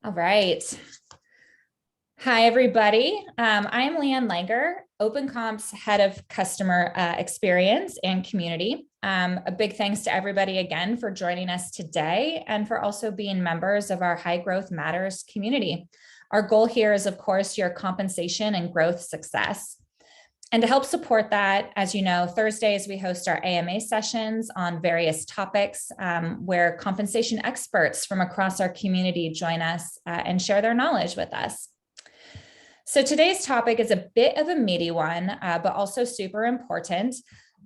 All right. Hi, everybody. I'm Leanne Langer, OpenComp's head of customer experience and community. A big thanks to everybody again for joining us today and for also being members of our High Growth Matters community. Our goal here is, of course, your compensation and growth success. And to help support that, as you know, Thursdays we host our AMA sessions on various topics where compensation experts from across our community join us and share their knowledge with us. So today's topic is a bit of a meaty one, but also super important: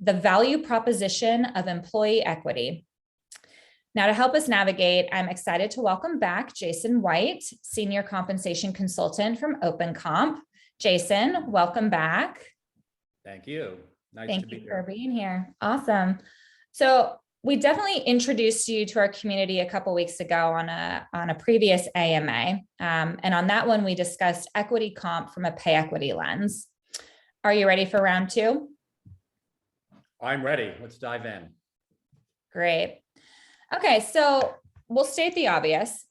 the value proposition of employee equity. Now, to help us navigate, I'm excited to welcome back Jason White, Senior Compensation Consultant from OpenComp. Jason, welcome back. Thank you. Nice Thank to be you here. for being here. Awesome. So we definitely introduced you to our community a couple weeks ago on a previous AMA. And on that one, we discussed equity comp from a pay equity lens. Are you ready for round two? I'm ready. Let's dive in. Great. Okay, so we'll state the obvious.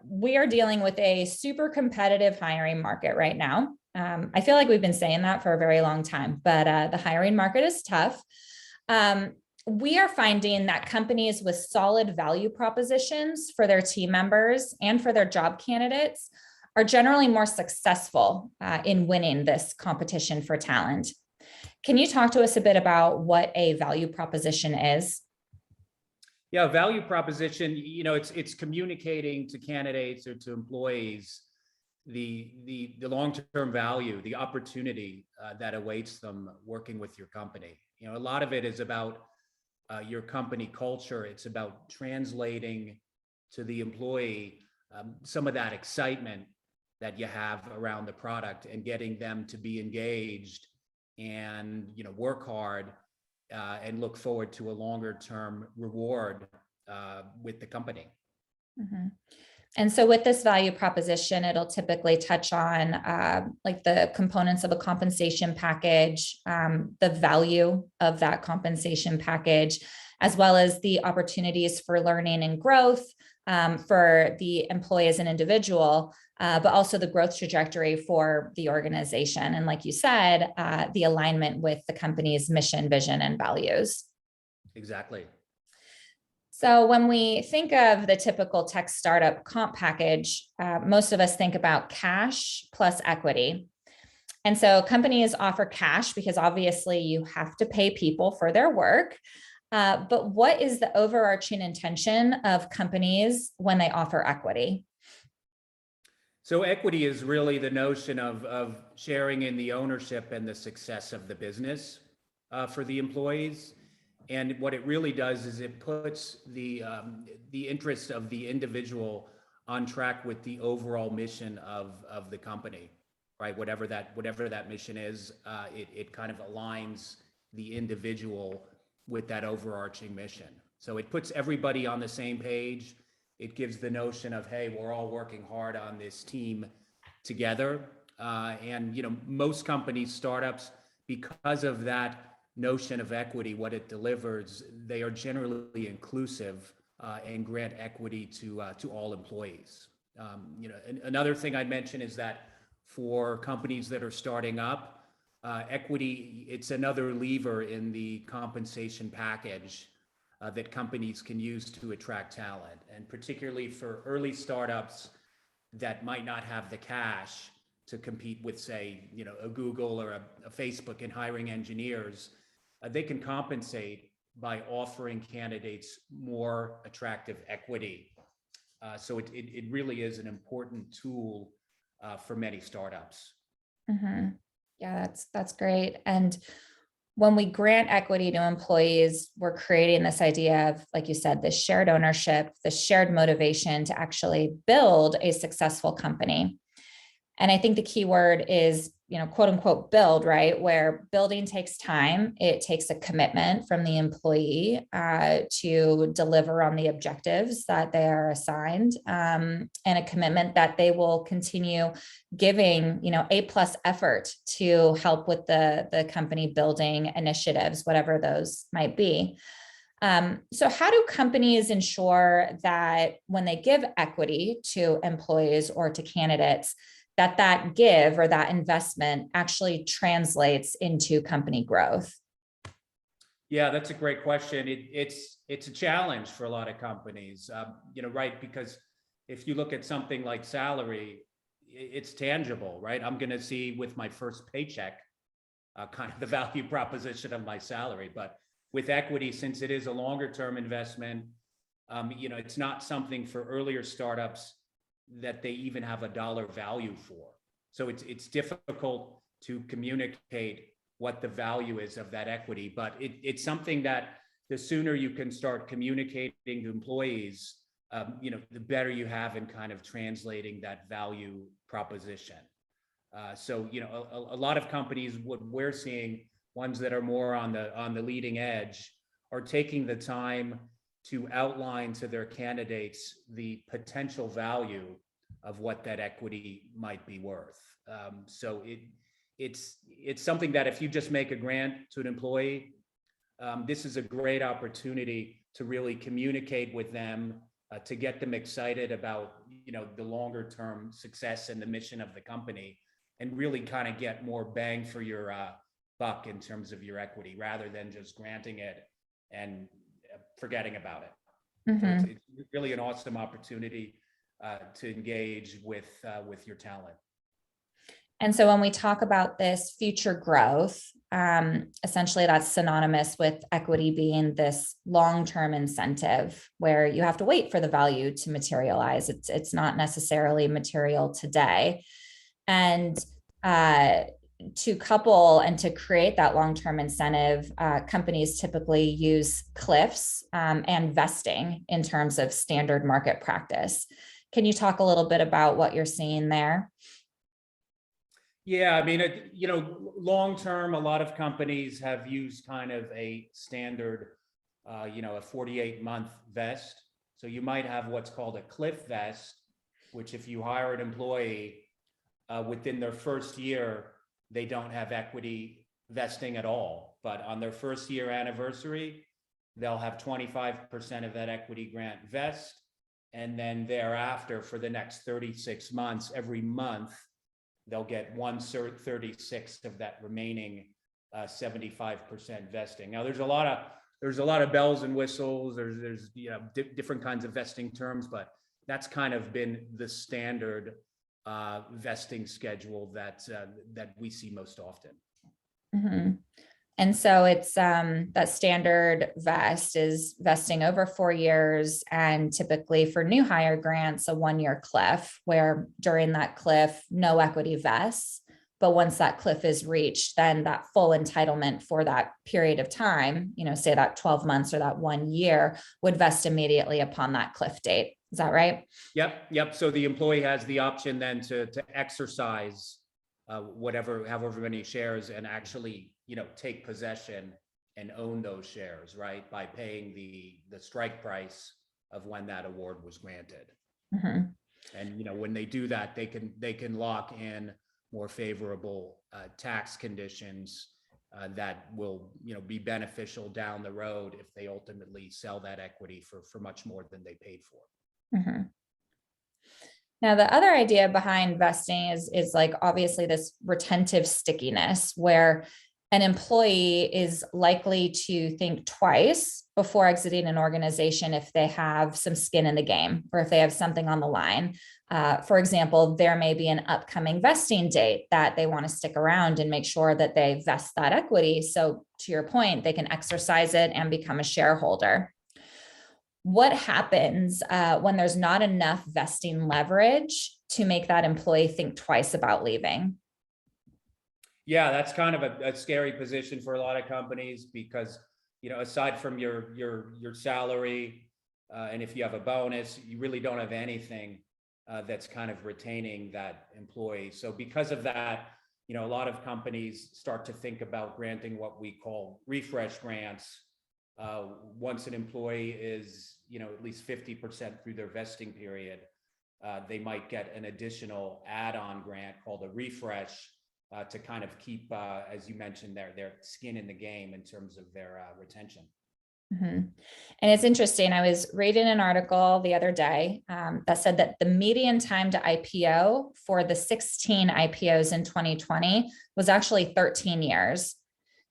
We are dealing with a super competitive hiring market right now. I feel like we've been saying that for a very long time, but the hiring market is tough. We are finding that companies with solid value propositions for their team members and for their job candidates are generally more successful in winning this competition for talent. Can you talk to us a bit about what a value proposition is? Yeah, value proposition, it's communicating to candidates or to employees the long-term value, the opportunity that awaits them working with your company. A lot of it is about your company culture. It's about translating to the employee some of that excitement that you have around the product and getting them to be engaged and work hard and look forward to a longer-term reward with the company. Mm-hmm. And so with this value proposition, it'll typically touch on like the components of a compensation package, the value of that compensation package, as well as the opportunities for learning and growth for the employee as an individual, but also the growth trajectory for the organization. And like you said, the alignment with the company's mission, vision, and values. Exactly. So when we think of the typical tech startup comp package, most of us think about cash plus equity. And so companies offer cash because obviously you have to pay people for their work. But what is the overarching intention of companies when they offer equity? So equity is really the notion of sharing in the ownership and the success of the business for the employees. And what it really does is it puts the interests of the individual on track with the overall mission of the company, right? Whatever that mission is, it kind of aligns the individual with that overarching mission. So it puts everybody on the same page. It gives the notion of, hey, we're all working hard on this team together. And most companies, startups, because of that notion of equity, what it delivers, they are generally inclusive and grant equity to all employees. Another thing I'd mention is that for companies that are starting up, equity, it's another lever in the compensation package that companies can use to attract talent. And particularly for early startups that might not have the cash to compete with, say, a Google or a Facebook in hiring engineers, they can compensate by offering candidates more attractive equity. So it really is an important tool for many startups. Mm-hmm. Yeah, that's great. And when we grant equity to employees, we're creating this idea of, like you said, this shared ownership, the shared motivation to actually build a successful company. And I think the key word is, quote unquote, build, right? Where building takes time. It takes a commitment from the employee to deliver on the objectives that they are assigned, and a commitment that they will continue giving, A+ effort to help with the company building initiatives, whatever those might be. So how do companies ensure that when they give equity to employees or to candidates, that that give or that investment actually translates into company growth? Yeah, that's a great question. It's a challenge for a lot of companies, right? Because if you look at something like salary, it's tangible, right? I'm going to see with my first paycheck kind of the value proposition of my salary. But with equity, since it is a longer term investment, it's not something for earlier startups that they even have a dollar value for. So it's difficult to communicate what the value is of that equity, but it's something that the sooner you can start communicating to employees, the better you have in kind of translating that value proposition. So, a lot of companies, what we're seeing, ones that are more on the leading edge, are taking the time to outline to their candidates the potential value of what that equity might be worth. So it's something that if you just make a grant to an employee, this is a great opportunity to really communicate with them, to get them excited about the longer term success and the mission of the company, and really kind of get more bang for your buck in terms of your equity, rather than just granting it and forgetting about it. Mm-hmm. So it's really an awesome opportunity to engage with your talent. And so when we talk about this future growth, essentially that's synonymous with equity being this long-term incentive where you have to wait for the value to materialize. It's not necessarily material today. And to couple and to create that long-term incentive, companies typically use cliffs and vesting in terms of standard market practice. Can you talk a little bit about what you're seeing there? Yeah, I mean, long term, a lot of companies have used kind of a standard, a 48-month vest. So you might have what's called a cliff vest, which if you hire an employee within their first year, they don't have equity vesting at all. But on their first year anniversary, they'll have 25% of that equity grant vest. And then thereafter, for the next 36 months, every month, they'll get 1/36 of that remaining 75% vesting. Now, there's a lot of bells and whistles. There's different kinds of vesting terms, but that's kind of been the standard vesting schedule that we see most often. Mm-hmm. And so it's that standard vest is vesting over 4 years, and typically for new hire grants, a 1-year cliff, where during that cliff, no equity vests. But once that cliff is reached, then that full entitlement for that period of time, say that 12 months or that 1 year, would vest immediately upon that cliff date. Is that right? Yep. So the employee has the option then to exercise however many shares, and actually, take possession and own those shares, right, by paying the strike price of when that award was granted. Mm-hmm. And when they do that, they can lock in more favorable tax conditions that will be beneficial down the road if they ultimately sell that equity for much more than they paid for. Mm-hmm. Now, the other idea behind vesting is like obviously this retentive stickiness, where an employee is likely to think twice before exiting an organization if they have some skin in the game or if they have something on the line. For example, there may be an upcoming vesting date that they want to stick around and make sure that they vest that equity. So to your point, they can exercise it and become a shareholder. What happens when there's not enough vesting leverage to make that employee think twice about leaving? Yeah, that's kind of a scary position for a lot of companies because, aside from your salary, and if you have a bonus, you really don't have anything that's kind of retaining that employee. So because of that, a lot of companies start to think about granting what we call refresh grants. Once an employee is, at least 50% through their vesting period, they might get an additional add-on grant called a refresh to kind of keep, as you mentioned, their skin in the game in terms of their retention. Mhm. And it's interesting. I was reading an article the other day that said that the median time to IPO for the 16 IPOs in 2020 was actually 13 years.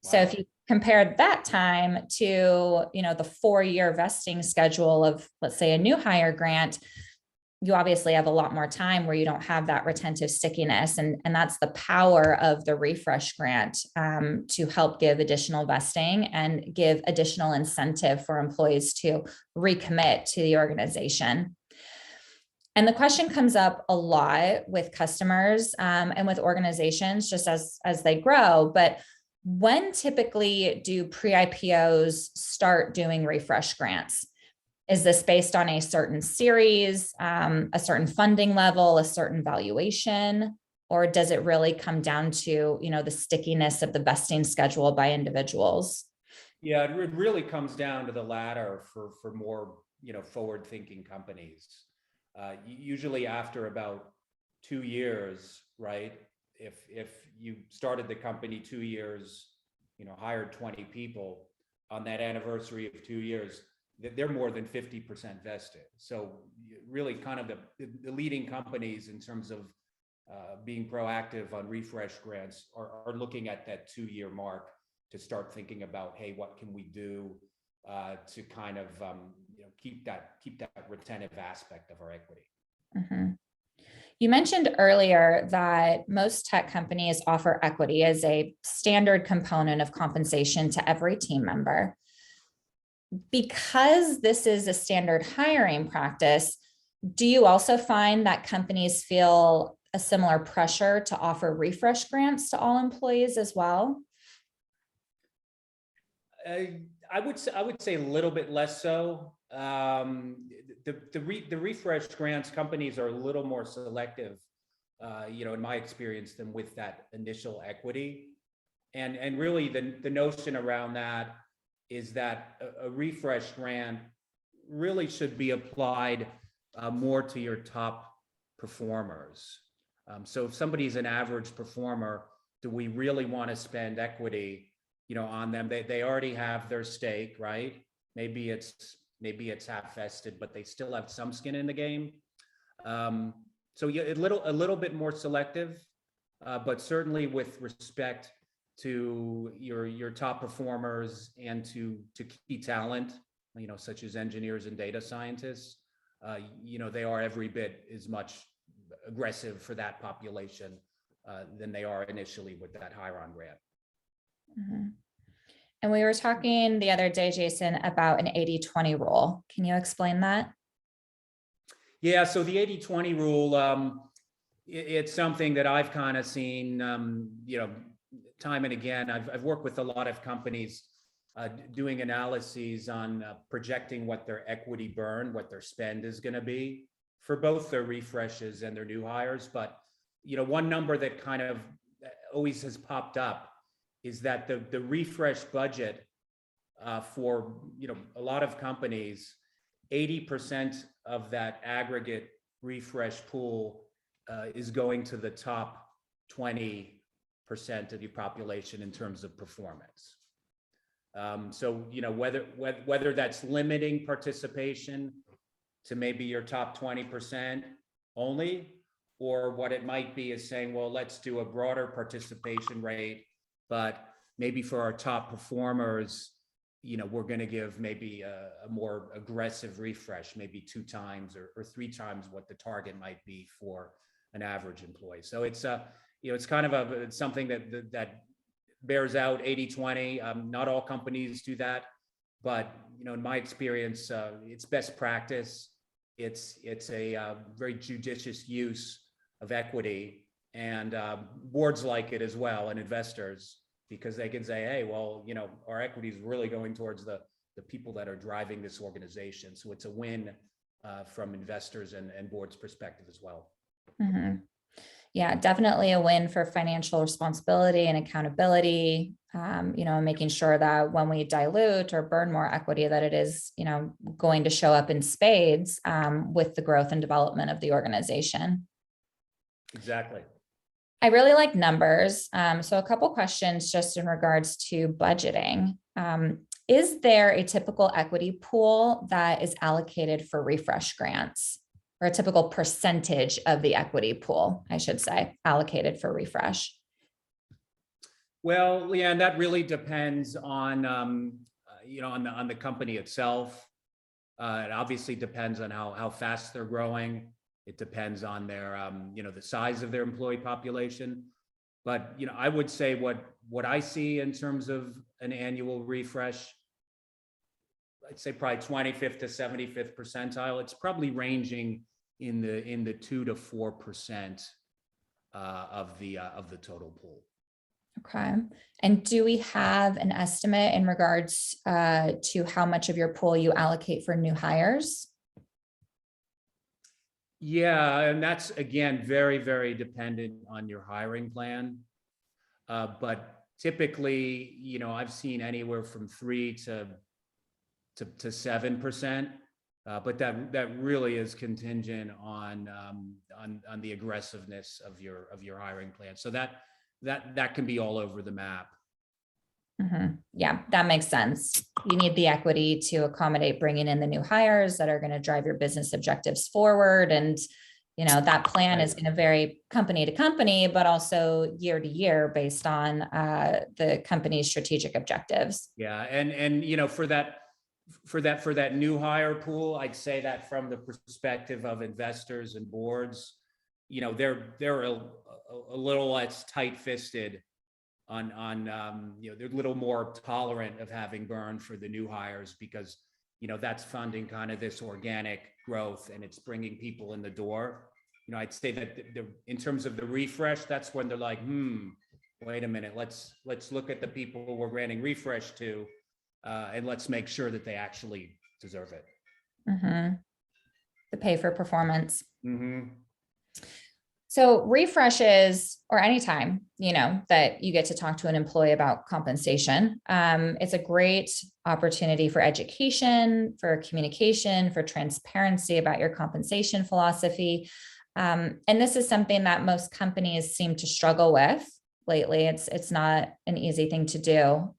So if Wow. you compared that time to, the 4-year vesting schedule of, let's say, a new hire grant, you obviously have a lot more time where you don't have that retentive stickiness. And that's the power of the refresh grant, to help give additional vesting and give additional incentive for employees to recommit to the organization. And the question comes up a lot with customers, and with organizations just as they grow. But when typically do pre-IPOs start doing refresh grants? Is this based on a certain series, a certain funding level, a certain valuation, or does it really come down to, the stickiness of the vesting schedule by individuals? Yeah, it really comes down to the latter for more, forward-thinking companies. Usually after about 2 years, right? If you started the company 2 years, hired 20 people on that anniversary of 2 years, they're more than 50% vested. So really kind of the leading companies in terms of being proactive on refresh grants are looking at that 2-year mark to start thinking about, hey, what can we do to kind of keep that retentive aspect of our equity. Mhm. You mentioned earlier that most tech companies offer equity as a standard component of compensation to every team member. Because this is a standard hiring practice, do you also find that companies feel a similar pressure to offer refresh grants to all employees as well? I would say a little bit less so. The refresh grants companies are a little more selective, in my experience, than with that initial equity. And really the notion around that is that a refresh grant really should be applied more to your top performers. So if somebody's an average performer, do we really want to spend equity, on them? They already have their stake, right? Maybe it's half vested, but they still have some skin in the game. So yeah, a little bit more selective, but certainly with respect to your top performers and to key talent, such as engineers and data scientists, they are every bit as much aggressive for that population than they are initially with that Hiron grant. Mm-hmm. And we were talking the other day, Jason, about an 80-20 rule. Can you explain that? Yeah, so the 80-20 rule, it's something that I've kind of seen, time and again. I've worked with a lot of companies doing analyses on projecting what their equity burn, what their spend is going to be for both their refreshes and their new hires. But, one number that kind of always has popped up is that the refresh budget for, a lot of companies, 80% of that aggregate refresh pool is going to the top 20% of your population in terms of performance. So, whether that's limiting participation to maybe your top 20% only, or what it might be is saying, well, let's do a broader participation rate, but maybe for our top performers, we're going to give maybe a more aggressive refresh, maybe 2 times or 3 times what the target might be for an average employee. So it's it's kind of it's something that bears out 80-20. Not all companies do that, but in my experience, it's best practice. It's a very judicious use of equity, and boards like it as well, and investors, because they can say, hey, well, our equity is really going towards the people that are driving this organization. So it's a win from investors and board's perspective as well. Mm-hmm. Yeah, definitely a win for financial responsibility and accountability, making sure that when we dilute or burn more equity, that it is, going to show up in spades with the growth and development of the organization. Exactly. I really like numbers. So a couple questions just in regards to budgeting. is there a typical equity pool that is allocated for refresh grants, or a typical percentage of the equity pool, I should say, allocated for refresh? Well, yeah, and that really depends on, on the company itself. It obviously depends on how fast they're growing. It depends on their, the size of their employee population. But, I would say what I see in terms of an annual refresh, I'd say probably 25th to 75th percentile. It's probably ranging in the 2 to 4% of the total pool. Okay. And do we have an estimate in regards to how much of your pool you allocate for new hires? Yeah, and that's, again, very, very dependent on your hiring plan. But typically, I've seen anywhere from 3 to 7%. But that really is contingent on the aggressiveness of your hiring plan. So that can be all over the map. Mm-hmm. Yeah, that makes sense. You need the equity to accommodate bringing in the new hires that are going to drive your business objectives forward. And, that plan is going to vary company to company, but also year to year based on the company's strategic objectives. Yeah. And, for that new hire pool, I'd say that from the perspective of investors and boards, they're a little less tight-fisted on they're a little more tolerant of having burn for the new hires, because that's funding kind of this organic growth and it's bringing people in the door. I'd say that in terms of the refresh, that's when they're like, wait a minute, let's look at the people we're granting refresh to, and let's make sure that they actually deserve it. Mm-hmm. The pay for performance. Mm-hmm. So refreshes, or anytime, that you get to talk to an employee about compensation, it's a great opportunity for education, for communication, for transparency about your compensation philosophy. And this is something that most companies seem to struggle with lately. It's not an easy thing to do.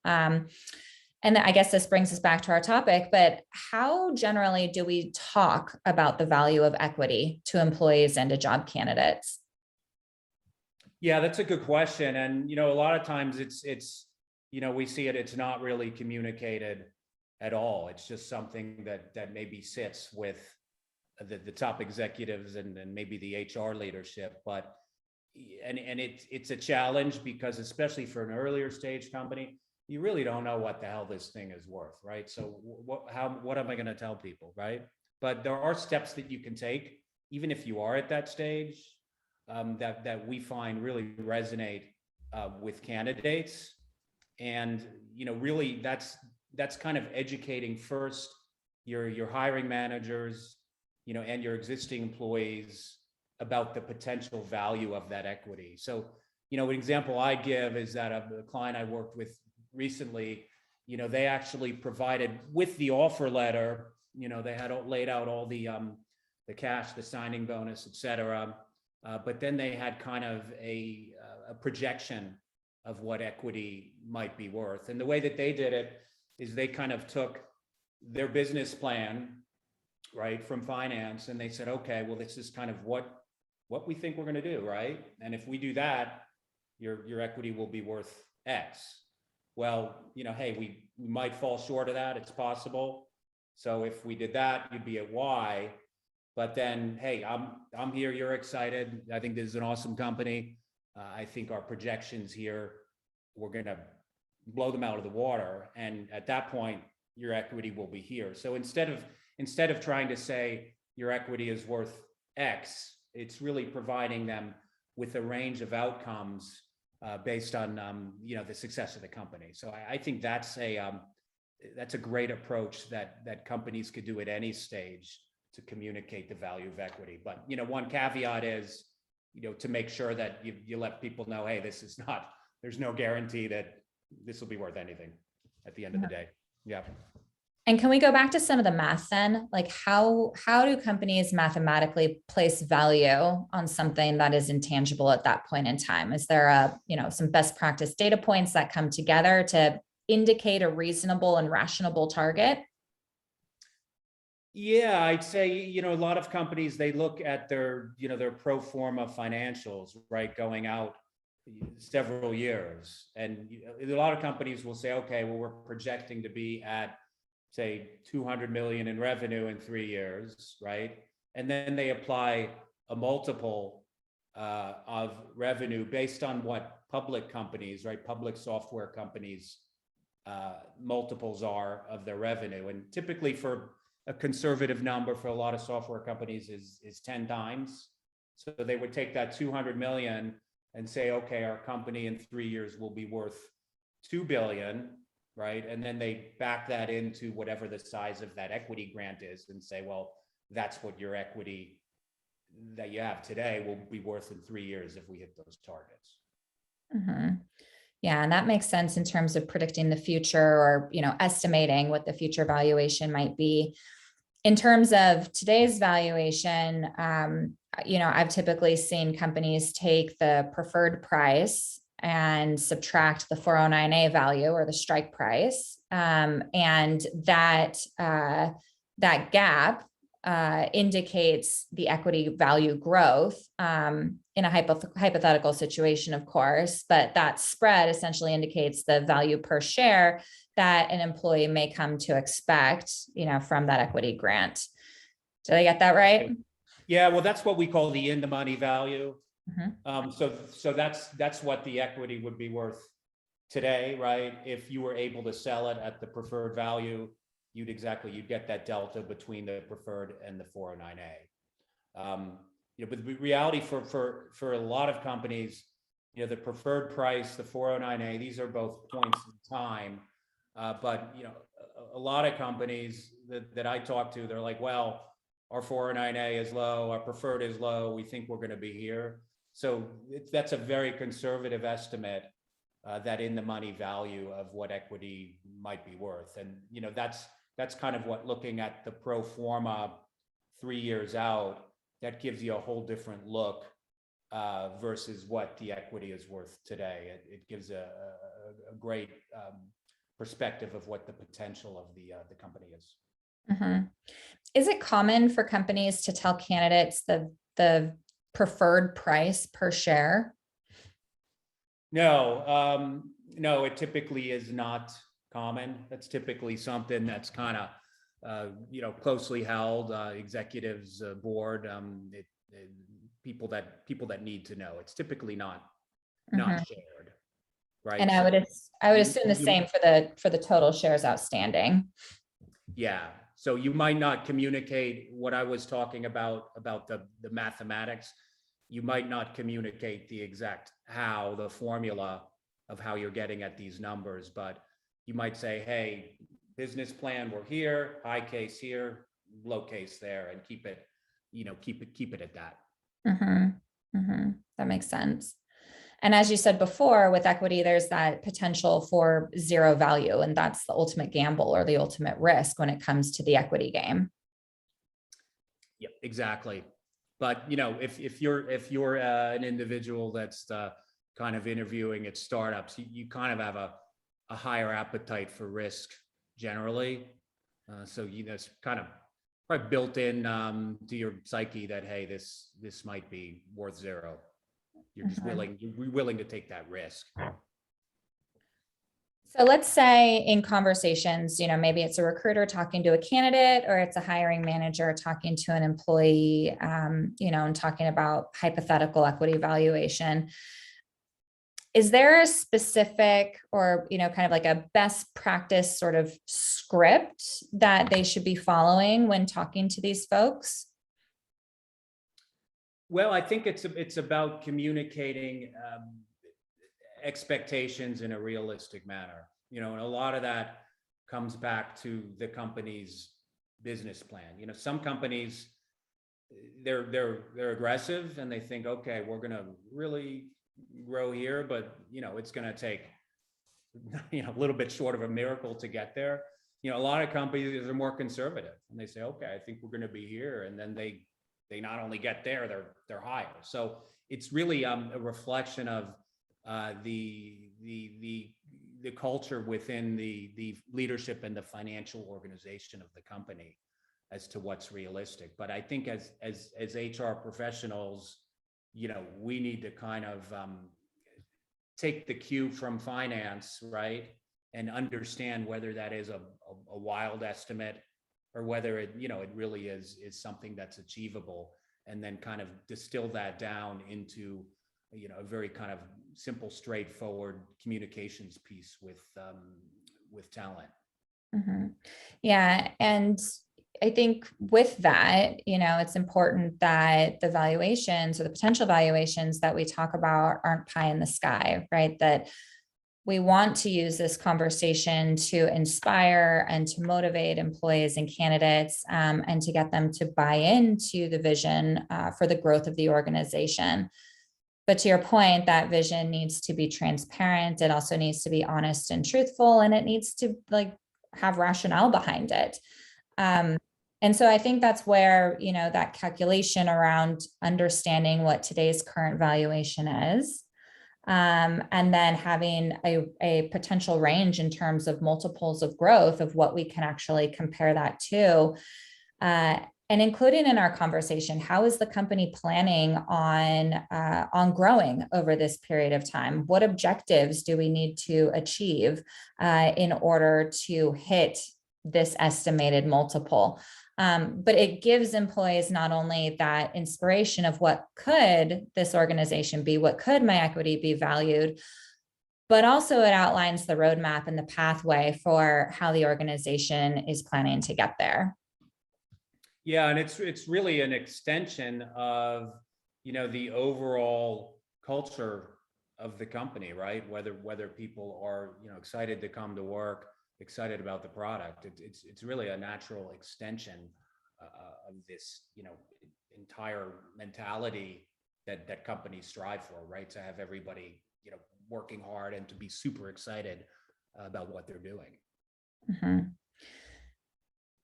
And I guess this brings us back to our topic, but how generally do we talk about the value of equity to employees and to job candidates? Yeah, that's a good question. And, a lot of times it's we see it's not really communicated at all. It's just something that maybe sits with the top executives and maybe the HR leadership. But, and it's a challenge, because especially for an earlier stage company, you really don't know what the hell this thing is worth, right? So what am I going to tell people, right? But there are steps that you can take, even if you are at that stage, that we find really resonate with candidates. And really that's kind of educating first your hiring managers, and your existing employees about the potential value of that equity. So, an example I give is that of a client I worked with recently, they actually provided with the offer letter, they had laid out all the cash, the signing bonus, et cetera. But then they had kind of a projection of what equity might be worth. And the way that they did it is they kind of took their business plan, right, from finance, and they said, okay, well, this is kind of what we think we're going to do, right? And if we do that, your equity will be worth X. Well, hey, we might fall short of that. It's possible. So if we did that, you'd be at Y. But then, hey, I'm here. You're excited. I think this is an awesome company. I think our projections here, we're going to blow them out of the water. And at that point, your equity will be here. So instead of trying to say your equity is worth X, it's really providing them with a range of outcomes based on the success of the company. So I think that's a great approach that companies could do at any stage to communicate the value of equity. But one caveat is to make sure that you let people know, hey, there's no guarantee that this will be worth anything at the end of the day. Yeah. And can we go back to some of the math then? Like how do companies mathematically place value on something that is intangible at that point in time? Is there some best practice data points that come together to indicate a reasonable and rational target? Yeah, I'd say, a lot of companies, they look at their, their pro forma financials, right, going out several years. And a lot of companies will say, okay, well, we're projecting to be at, say, 200 million in revenue in 3 years, right? And then they apply a multiple of revenue based on what public companies, right, public software companies multiples are of their revenue. And typically for a conservative number for a lot of software companies is 10 times. So they would take that 200 million and say, okay, our company in 3 years will be worth 2 billion, right? And then they back that into whatever the size of that equity grant is and say, well, that's what your equity that you have today will be worth in 3 years if we hit those targets. Mm-hmm. Yeah, and that makes sense in terms of predicting the future, or, estimating what the future valuation might be. In terms of today's valuation, I've typically seen companies take the preferred price and subtract the 409A value, or the strike price, and that gap indicates the equity value growth in a hypothetical situation, of course, but that spread essentially indicates the value per share that an employee may come to expect, from that equity grant. Did I get that right? Yeah, well, that's what we call the in the money value. Mm-hmm. So that's what the equity would be worth today, right? If you were able to sell it at the preferred value, you'd get that delta between the preferred and the 409A. But the reality for a lot of companies, the preferred price, the 409A, these are both points in time. But a lot of companies that I talk to, they're like, well, our 409A is low, our preferred is low, we think we're going to be here. So that's a very conservative estimate, that in the money value of what equity might be worth. And that's kind of what, looking at the pro forma 3 years out, that gives you a whole different look versus what the equity is worth today. It gives a great perspective of what the potential of the company is. Mm-hmm. Is it common for companies to tell candidates the preferred price per share? No, no, it typically is not common. That's typically something that's kind of, closely held, executives, board, people that need to know. It's typically not shared, right? And I would assume the same for the total shares outstanding. Yeah. So you might not communicate what I was talking about the mathematics. You might not communicate the exact the formula of how you're getting at these numbers, but you might say, hey, business plan, we're here, high case here, low case there, and keep it at that. Mm-hmm. Mm-hmm. That makes sense. And as you said before, with equity, there's that potential for zero value, and that's the ultimate gamble, or the ultimate risk when it comes to the equity game. Yeah, exactly. But if you're an individual that's kind of interviewing at startups, you kind of have a higher appetite for risk generally. So it's kind of probably built in to your psyche that, hey, this might be worth zero. You're just willing to take that risk. So let's say in conversations, maybe it's a recruiter talking to a candidate, or it's a hiring manager talking to an employee, and talking about hypothetical equity valuation. Is there a specific, or, kind of like a best practice sort of script that they should be following when talking to these folks? Well, I think it's about communicating expectations in a realistic manner, and a lot of that comes back to the company's business plan. Some companies, they're aggressive and they think, okay, we're going to really grow here, but it's going to take a little bit short of a miracle to get there. A lot of companies are more conservative and they say, okay, I think we're going to be here, and then they not only get there, they're higher. So it's really a reflection of the the culture within the leadership and the financial organization of the company as to what's realistic. But I think as HR professionals, we need to kind of take the cue from finance, right? And understand whether that is a wild estimate or whether it really is something that's achievable, and then kind of distill that down into a very kind of simple, straightforward communications piece with talent. Mm-hmm. Yeah. And I think with that, it's important that the valuations or the potential valuations that we talk about aren't pie in the sky, right? That we want to use this conversation to inspire and to motivate employees and candidates, and to get them to buy into the vision for the growth of the organization. But to your point, that vision needs to be transparent. It also needs to be honest and truthful, and it needs to have rationale behind it. And so I think that's where, that calculation around understanding what today's current valuation is, and then having a potential range in terms of multiples of growth of what we can actually compare that to. And including in our conversation, how is the company planning on growing over this period of time? What objectives do we need to achieve in order to hit this estimated multiple? But it gives employees not only that inspiration of what could this organization be, what could my equity be valued, but also it outlines the roadmap and the pathway for how the organization is planning to get there. Yeah, and it's really an extension of the overall culture of the company, right? Whether people are excited to come to work, excited about the product. It's really a natural extension of this entire mentality that companies strive for, right? To have everybody working hard and to be super excited about what they're doing. Mm-hmm.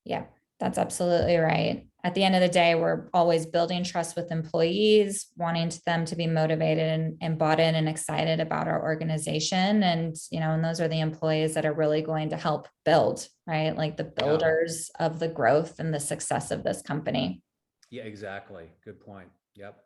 Yeah. That's absolutely right. At the end of the day, we're always building trust with employees, wanting them to be motivated and bought in and excited about our organization. And, and those are the employees that are really going to help build, right? Like the builders of the growth and the success of this company. Yeah, exactly. Good point. Yep.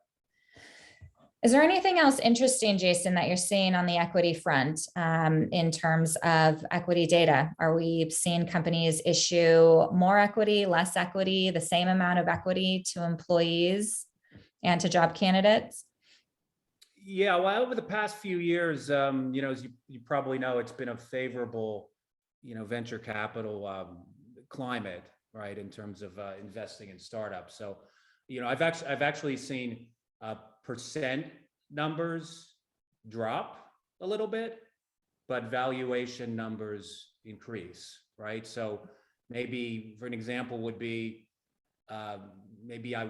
Is there anything else interesting, Jason, that you're seeing on the equity front in terms of equity data? Are we seeing companies issue more equity, less equity, the same amount of equity to employees and to job candidates? Yeah, well, over the past few years, as you probably know, it's been a favorable, venture capital climate, right, in terms of investing in startups. So, I've actually seen percent numbers drop a little bit, but valuation numbers increase, right? So maybe, for an example, would be maybe I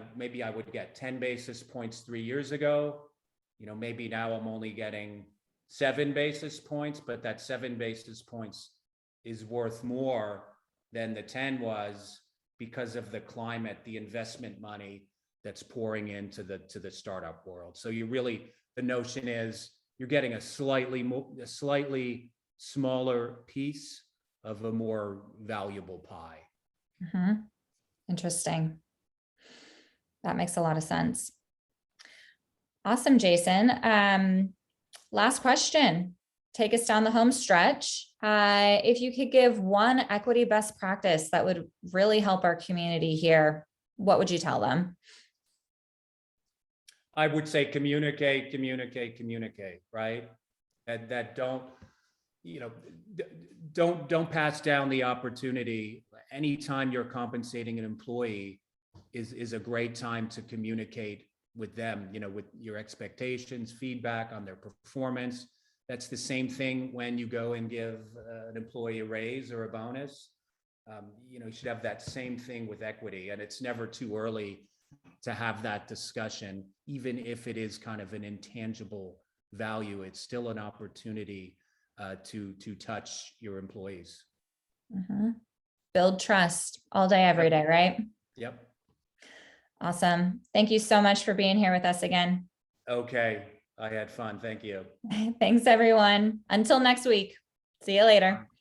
would get 10 basis points 3 years ago. Maybe now I'm only getting 7 basis points, but that 7 basis points is worth more than the 10 was because of the climate, the investment money that's pouring into the startup world. So the notion is you're getting a slightly smaller piece of a more valuable pie. Mm-hmm. Interesting. That makes a lot of sense. Awesome, Jason. Last question. Take us down the home stretch. If you could give one equity best practice that would really help our community here, what would you tell them? I would say communicate, right? That don't pass down the opportunity. Anytime you're compensating an employee is a great time to communicate with them, with your expectations, feedback on their performance. That's the same thing when you go and give an employee a raise or a bonus. You should have that same thing with equity, and it's never too early to have that discussion. Even if it is kind of an intangible value, it's still an opportunity to touch your employees. Mm-hmm. Build trust all day, every day, right? Yep. Awesome. Thank you so much for being here with us again. Okay. I had fun. Thank you. Thanks, everyone. Until next week. See you later.